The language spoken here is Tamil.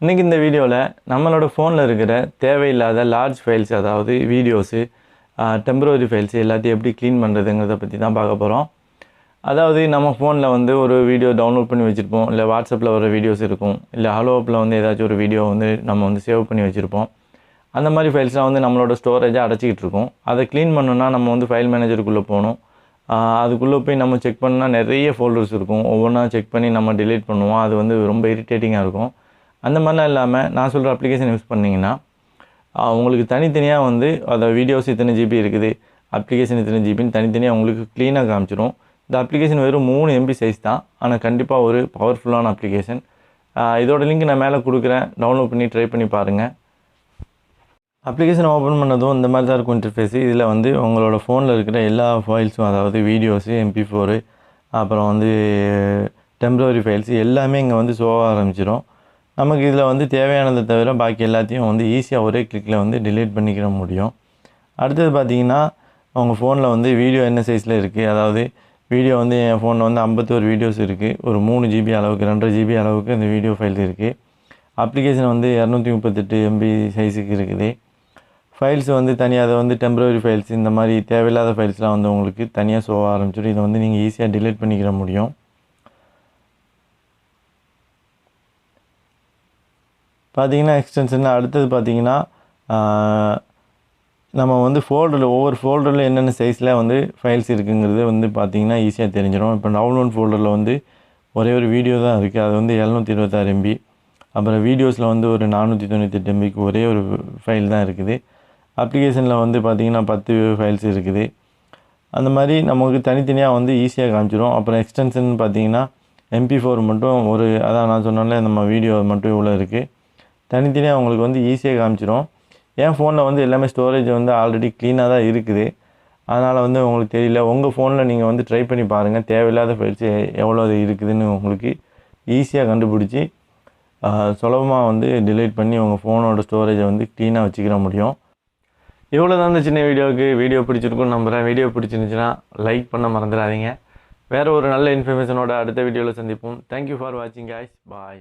இன்றைக்கி இந்த வீடியோவில் நம்மளோட ஃபோனில் இருக்கிற தேவையில்லாத லார்ஜ் ஃபைல்ஸ், அதாவது வீடியோஸு, டெம்பரரி ஃபைல்ஸ் எல்லாத்தையும் எப்படி க்ளீன் பண்ணுறதுங்கிறத பற்றி தான் பார்க்க போகிறோம். அதாவது நம்ம ஃபோனில் வந்து ஒரு வீடியோ டவுன்லோட் பண்ணி வச்சுருப்போம், இல்லை வாட்ஸ்அப்பில் வர வீடியோஸ் இருக்கும், இல்லை ஹலோ ஆப்பில் வந்து ஏதாச்சும் ஒரு வீடியோ வந்து நம்ம வந்து சேவ் பண்ணி வச்சுருப்போம். அந்த மாதிரி ஃபைல்ஸ்லாம் வந்து நம்மளோட ஸ்டோரேஜை அடைச்சிக்கிட்டு இருக்கும். அதை க்ளீன் பண்ணணுன்னா நம்ம வந்து ஃபைல் மேனேஜருக்குள்ளே போகணும். அதுக்குள்ளே போய் நம்ம செக் பண்ணால் நிறைய ஃபோல்டர்ஸ் இருக்கும். ஒவ்வொன்றா செக் பண்ணி நம்ம டிலீட் பண்ணுவோம். அது வந்து ரொம்ப இரிட்டேட்டிங்காக இருக்கும். அந்த மாதிரிலாம் இல்லாமல் நான் சொல்கிற அப்ளிகேஷன் யூஸ் பண்ணிங்கன்னா உங்களுக்கு தனித்தனியாக வந்து அதை வீடியோஸ் இத்தனை ஜிபி இருக்குது, அப்ளிகேஷன் இத்தனை ஜிபின்னு தனித்தனியாக உங்களுக்கு க்ளீனாக காமிச்சிடும். இந்த அப்ளிகேஷன் வெறும் 3 MB சைஸ் தான், ஆனால் கண்டிப்பாக ஒரு பவர்ஃபுல்லான அப்ளிகேஷன். இதோட லிங்க் நான் மேலே கொடுக்குறேன், டவுன்லோட் பண்ணி ட்ரை பண்ணி பாருங்கள். அப்ளிகேஷன் ஓப்பன் பண்ணதும் இந்த மாதிரி தான் இருக்கும் இன்டர்ஃபேஸ். இதில் வந்து உங்களோட ஃபோனில் இருக்கிற எல்லா ஃபைல்ஸும், அதாவது வீடியோஸு, MP4, அப்புறம் வந்து டெம்பரரி ஃபைல்ஸ் எல்லாமே இங்கே வந்து ஷோ ஆரம்பிச்சிடும். நமக்கு இதில் வந்து தேவையானதை தவிர பாக்கி எல்லாத்தையும் வந்து ஈஸியாக ஒரே கிளிக்கில் வந்து டிலீட் பண்ணிக்கிற முடியும். அடுத்தது பார்த்திங்கன்னா, உங்கள் ஃபோனில் வந்து வீடியோ என்ன சைஸில் இருக்குது, அதாவது வீடியோ வந்து என் ஃபோனில் வந்து 51 வீடியோஸ் இருக்குது. ஒரு 3 GB அளவுக்கு, 2.5 GB அளவுக்கு இந்த வீடியோ ஃபைல்ஸ் இருக்குது. அப்ளிகேஷன் வந்து 238 MB சைஸுக்கு இருக்குது. ஃபைல்ஸ் வந்து தனியாக, அதை வந்து டெம்பரரி ஃபைல்ஸ், இந்த மாதிரி தேவையில்லாத ஃபைல்ஸ்லாம் வந்து உங்களுக்கு தனியாக ஷோ ஆரம்பிச்சிடும். இதை வந்து நீங்கள் ஈஸியாக டிலீட் பண்ணிக்கிற முடியும். பார்த்திங்கன்னா எக்ஸ்டென்ஷன் அடுத்தது பார்த்திங்கன்னா, நம்ம வந்து ஒவ்வொரு ஃபோல்டரில் என்னென்ன சைஸில் வந்து ஃபைல்ஸ் இருக்குங்கிறது வந்து பார்த்திங்கன்னா ஈஸியாக தெரிஞ்சிடும். இப்போ டவுன்லோட் ஃபோல்டரில் வந்து ஒரே ஒரு வீடியோ தான் இருக்குது, அது வந்து 726 MB. அப்புறம் வீடியோஸில் வந்து ஒரு 498 MBக்கு ஒரே ஒரு ஃபைல் தான் இருக்குது. அப்ளிகேஷனில் வந்து பார்த்திங்கன்னா 10 ஃபைல்ஸ் இருக்குது. அந்த மாதிரி நமக்கு தனித்தனியாக வந்து ஈஸியாக காமிச்சிடும். அப்புறம் எக்ஸ்டென்ஷன் பார்த்திங்கன்னா MP4 மட்டும் அதான் நான் சொன்னாலே நம்ம வீடியோ மட்டும் இவ்வளோ இருக்குது. தனித்தனியாக உங்களுக்கு வந்து ஈஸியாக காமிச்சிடும். என் ஃபோனில் வந்து எல்லாமே ஸ்டோரேஜ் வந்து ஆல்ரெடி க்ளீனாக தான் இருக்குது, அதனால் வந்து உங்களுக்கு தெரியல. உங்கள் ஃபோனில் நீங்கள் வந்து ட்ரை பண்ணி பாருங்கள், தேவையில்லாத ஃபைல்ஸ் எவ்வளோ இருக்குதுன்னு உங்களுக்கு ஈஸியாக கண்டுபிடிச்சி சுலபமாக வந்து டிலீட் பண்ணி உங்கள் ஃபோனோட ஸ்டோரேஜை வந்து க்ளீனாக வச்சுக்கிற முடியும். இவ்வளோ தான் இந்த சின்ன வீடியோ பிடிச்சிருக்குன்னு நம்புகிறேன். வீடியோ பிடிச்சிருந்துச்சுன்னா லைக் பண்ண மறந்துடாதீங்க. வேறு ஒரு நல்ல இன்ஃபர்மேஷனோட அடுத்த வீடியோவில் சந்திப்போம். தேங்க்யூ ஃபார் வாட்சிங் காய்ஸ். பாய்.